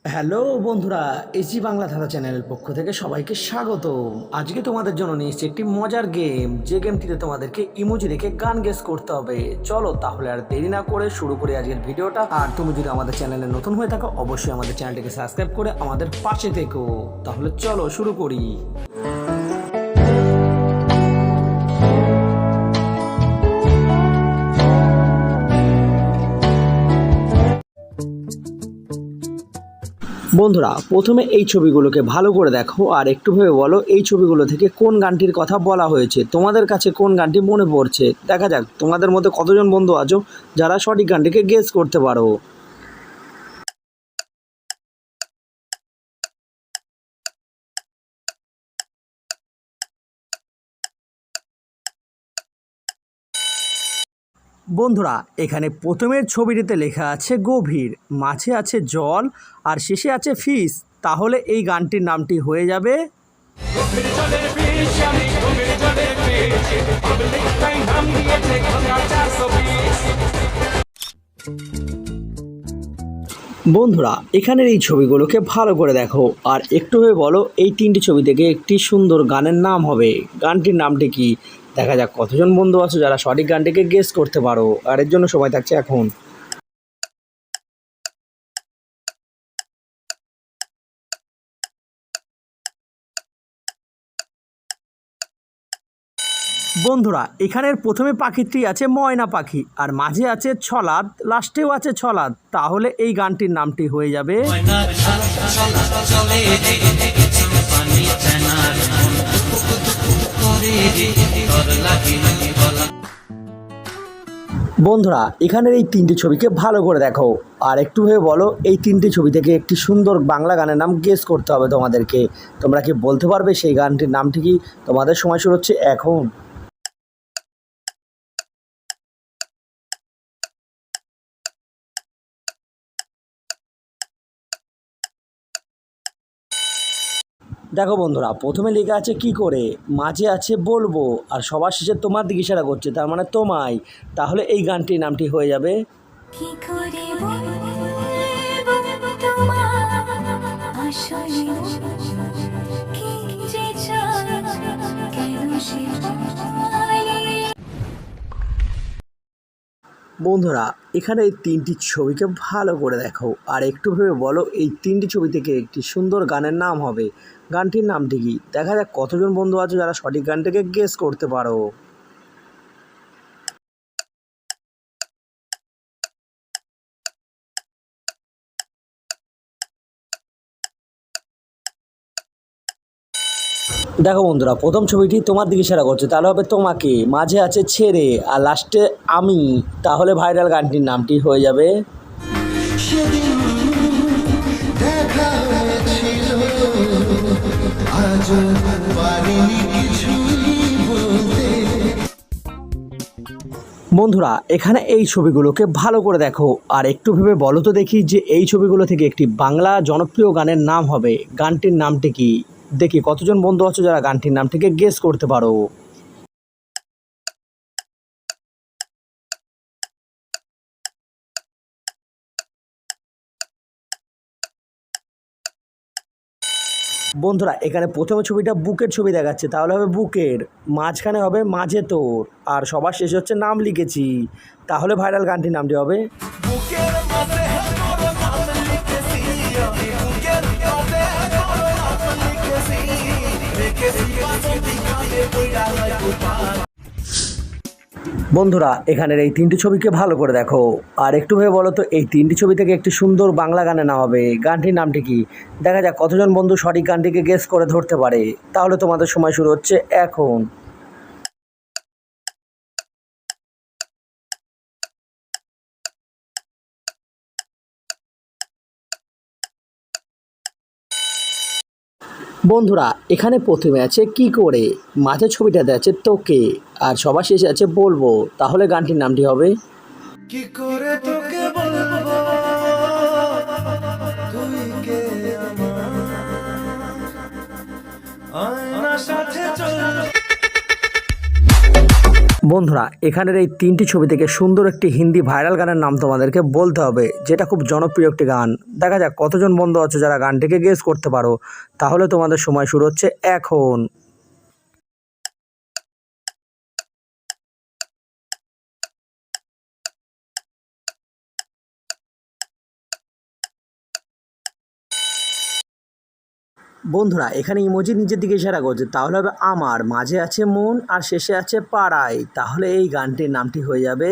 Hello বন্ধুরা, AC Bangla ধারা চ্যানেলের পক্ষ থেকে সবাইকে স্বাগত। আজকে তোমাদের জন্য নিয়ে এসেছি একটি মজার গেম, যে গেমটিতে তোমাদেরকে ইমোজি রেখে গান গেস করতে হবে। চলো তাহলে আর দেরি না করে শুরু করি আজকের ভিডিওটা। আর তুমি যদি আমাদের চ্যানেলে নতুন হয়ে থাকো, অবশ্যই আমাদের চ্যানেলটিকে সাবস্ক্রাইব করে আমাদের পাশে থেকো। তাহলে চলো শুরু করি। বন্ধুরা, প্রথমে এই ছবিগুলোকে ভালো করে দেখো আর একটু ভেবে বলো এই ছবিগুলো থেকে কোন গানটির কথা বলা হয়েছে। তোমাদের কাছে কোন গানটি মনে পড়ছে? দেখা যাক তোমাদের মধ্যে কতজন বন্ধু আছো যারা সঠিক গানটিকে গেস করতে পারো। বন্ধুরা, এখানে প্রথমের ছবিটিতে লেখা আছে গভীর, মাঝে আছে জল আর শেষে আছে ফিস। তাহলে এই গানটির নামটি হয়ে যাবে গভীর জলের বিষ, আমি গভীর জলের বিষ, পাবলিক টাইম নাম দিয়েছে গঙ্গা 420। বন্ধুরা, এখানের এই ছবিগুলোকে ভালো করে দেখো আর একটু ভেবে বলো এই তিনটি ছবি থেকে একটি সুন্দর গানের নাম হবে। গানটির নামটি কি? দেখা যাক কতজন বন্ধু আছো যারা সঠিক গানটিকে গেস করতে পারো। আর এর জন্য সময় থাকছে এখন। বন্ধুরা, এখানের প্রথমে পাখিটি আছে ময়না পাখি, আর মাঝে আছে ছলাদ, লাস্টেও আছে ছলাদ। তাহলে এই গানটির নামটি হয়ে যাবে ময়নার সাথে চলে রে, কিছু পানি চেনার মন করে রে, তোর লাগি বলা। বন্ধুরা, এখানের এই তিনটি ছবিকে ভালো করে দেখো আর একটু ভেবে বলো এই তিনটি ছবি থেকে একটি সুন্দর বাংলা গানের নাম গেস করতে হবে তোমাদেরকে। তোমরা কি বলতে পারবে সেই গানটির নামটি কি? তোমাদের সময় শুরু হচ্ছে এখন। দেখো বন্ধুরা, প্রথমে লেখা আছে কি করে, মাঝে আছে বলবো আর সবার শেষে তোমার দিকে ইশারা করছে, তার মানে তোমায়। তাহলে এই গানটির নামটি হয়ে যাবে কি করে বলবো তোমায় আসলে কি যে চাই কেন সে বলে। বন্ধুরা, এখানে এই তিনটি ছবিকে ভালো করে দেখো আর একটু ভেবে বলো এই তিনটি ছবি থেকে একটি সুন্দর গানের নাম হবে। গানটির নামটি কি? দেখা যাক কতজন বন্ধু আছে যারা সঠিক গানটিকে গেস করতে পারো। দেখো বন্ধুরা, প্রথম ছবিটি তোমার দিকে ইশারা করছে, তাহলে হবে তোমাকে। মাঝে আছে ছেড়ে আর লাস্টে আমি। তাহলে ভাইরাল গানটির নামটি হয়ে যাবে সেদিন দেখা হয়েছিল, আজও পারিনি কিছুই বলতে। বন্ধুরা, এখানে এই ছবিগুলোকে ভালো করে দেখো আর একটু ভেবে বলো তো দেখি যে এই ছবিগুলো থেকে একটি বাংলা জনপ্রিয় গানের নাম হবে। গানটির নামটি কি? দেখি কতজন বন্ধু আছো যারা গানটির নামটিকে গেস করতে পারো। বন্ধুরা, এখানে প্রথমে ছবিটা বুকের ছবি দেখাচ্ছে, তাহলে হবে বুকের। মাঝখানে হবে মাঝে তোর আর সবার শেষে হচ্ছে নাম লিখেছি। তাহলে ভাইরাল গানটির নামটি হবে বুকের মাঝে তোর নাম লিখেছি, আমি বুকের মাঝে তোর নাম লিখেছি, রেখেছি বাঁধি কাঁধে কইরা লয় গোপাল। বন্ধুরা, এখানের এই তিনটি ছবিকে ভালো করে দেখো আর একটু ভেবে বলো তো এই তিনটি ছবি থেকে একটি সুন্দর বাংলা গানের নাম হবে। গানটির নামটি কি? দেখা যাক কতজন বন্ধু সঠিক গানটিকে গেস করে ধরতে পারে। তাহলে তোমাদের সময় শুরু হচ্ছে এখন। বন্ধুরা, এখানে প্রথমে আছে কি করে, মাঝের ছবিটাতে আছে তোকে আর সবার শেষে আছে বলবো। তাহলে গানটির নামটি হবে কি করে তোকে বলবো তুই কে আমার, আয়নার সাথে চল। বন্ধুরা এখানের এই 3টি ছবি থেকে সুন্দর একটি হিন্দি ভাইরাল গানের নাম তোমাদেরকে বলতে হবে, যেটা খুব জনপ্রিয় একটি গান। দেখা যাক কতজন বন্ধু আছে যারা গানটিকে গেস করতে পারো। তাহলে তোমাদের সময় শুরু হচ্ছে এখন। বন্ধুরা এখানে ইমোজি নিজের দিকে ইশারা করছে, তাহলে হবে আমার, মাঝে আছে মন আর শেষে আছে পাড়ায়। তাহলে এই গানটির নামটি হয়ে যাবে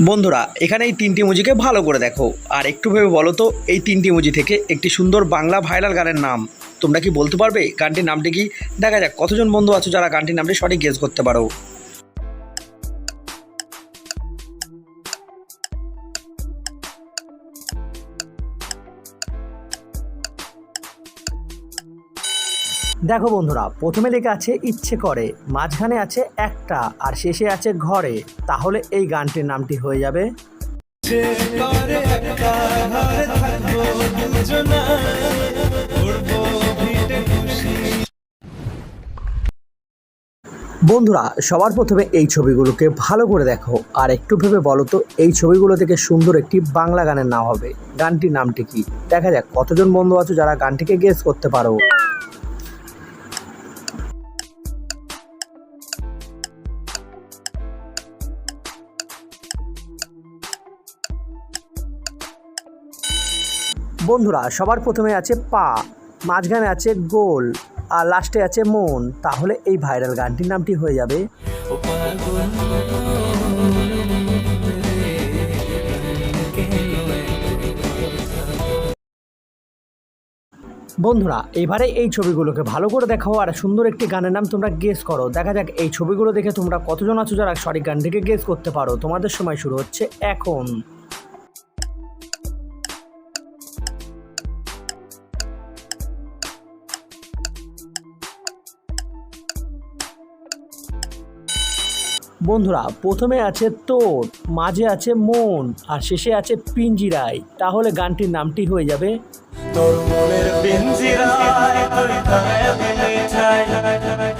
বন্ধুরা এখানে এই 3টি ইমোজিকে ভালো করে দেখো আর একটু ভেবে বলো তো এই 3টি ইমোজি থেকে একটি সুন্দর বাংলা ভাইরাল গানের নাম তোমরা কি বলতে পারবে? গানটির নামটি কি? দেখা যাক কতজন বন্ধু আছো যারা গানটির নামটি সঠিক গেস করতে পারো। দেখো বন্ধুরা প্রথমে লেখা আছে ইচ্ছে করে, মাঝখানে আছে একটা আর শেষে আছে ঘরে। তাহলে এই গানটির নামটি হয়ে যাবে করে একটা ঘরে থাকবো দুজনায়, করবো ভিটে খুশি। বন্ধুরা সবার প্রথমে এই ছবিগুলোকে ভালো করে দেখো আর একটু ভেবে বলো তো এই ছবিগুলো থেকে সুন্দর একটি বাংলা গানের নাম হবে। গানটির নামটি কি? দেখা যাক কতজন বন্ধু আছো যারা গানটিকে গেস করতে পারো। বন্ধুরা সবার প্রথমে আছে পা, মাঝখানে আছে গোল আর লাস্টে আছে মন। তাহলে এই ভাইরাল গানটির নামটি হয়ে যাবে বন্ধুরা এবারে এই ছবিগুলোকে ভালো করে দেখাও আর সুন্দর একটি গানের নাম তোমরা গেস করো। দেখা যাক এই ছবিগুলো দেখে তোমরা কতজন আছো যারা সঠিক গানটিকে গেস করতে পারো। তোমাদের সময় শুরু হচ্ছে এখন। বন্ধুরা প্রথমে আছে তোর, মাঝে আছে মন আর শেষে আছে পিঞ্জিরায়। তাহলে গানটির নামটি হয়ে যাবে তোর মনের পিঞ্জিরায় তুই থাকায় দিলে ছাই,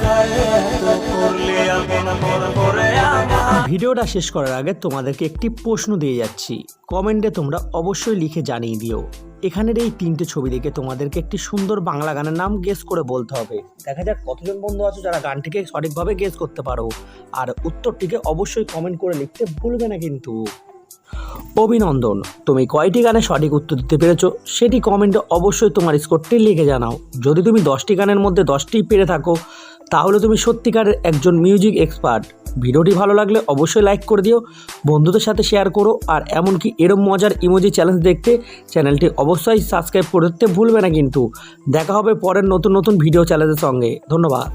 কায়ে এত করলে আপন পর করে আমার। ভিডিওটা শেষ করার আগে তোমাদেরকে একটি প্রশ্ন দিয়ে যাচ্ছি, কমেন্টে তোমরা অবশ্যই লিখে জানিয়ে দিও। এখানের এই 3টে ছবি দেখে তোমাদেরকে একটি সুন্দর বাংলা গানের নাম গেস করে বলতে হবে। দেখা যাক কতজন বন্ধু আছো যারা গানটিকে সঠিকভাবে গেস করতে পারো। আর উত্তরটিকে অবশ্যই কমেন্ট করে লিখতে ভুলবে না কিন্তু। অভিনন্দন, তুমি কয়টি গানে সঠিক উত্তর দিতে পেরেছো সেটি কমেন্টে অবশ্যই তোমার স্কোরটি লিখে জানাও। যদি তুমি 10টি গানের মধ্যে 10টি পেরে থাকো তাহলে তুমি সত্যিকারের একজন মিউজিক এক্সপার্ট। ভিডিওটি ভালো লাগলে অবশ্যই লাইক করে দিও, বন্ধুদের সাথে শেয়ার করো আর এমনকি এরম মজার ইমোজি চ্যালেঞ্জ দেখতে চ্যানেলটি অবশ্যই সাবস্ক্রাইব করতে ভুলবে না কিন্তু। দেখা হবে পরের নতুন নতুন ভিডিও চ্যালেঞ্জের সঙ্গে। ধন্যবাদ।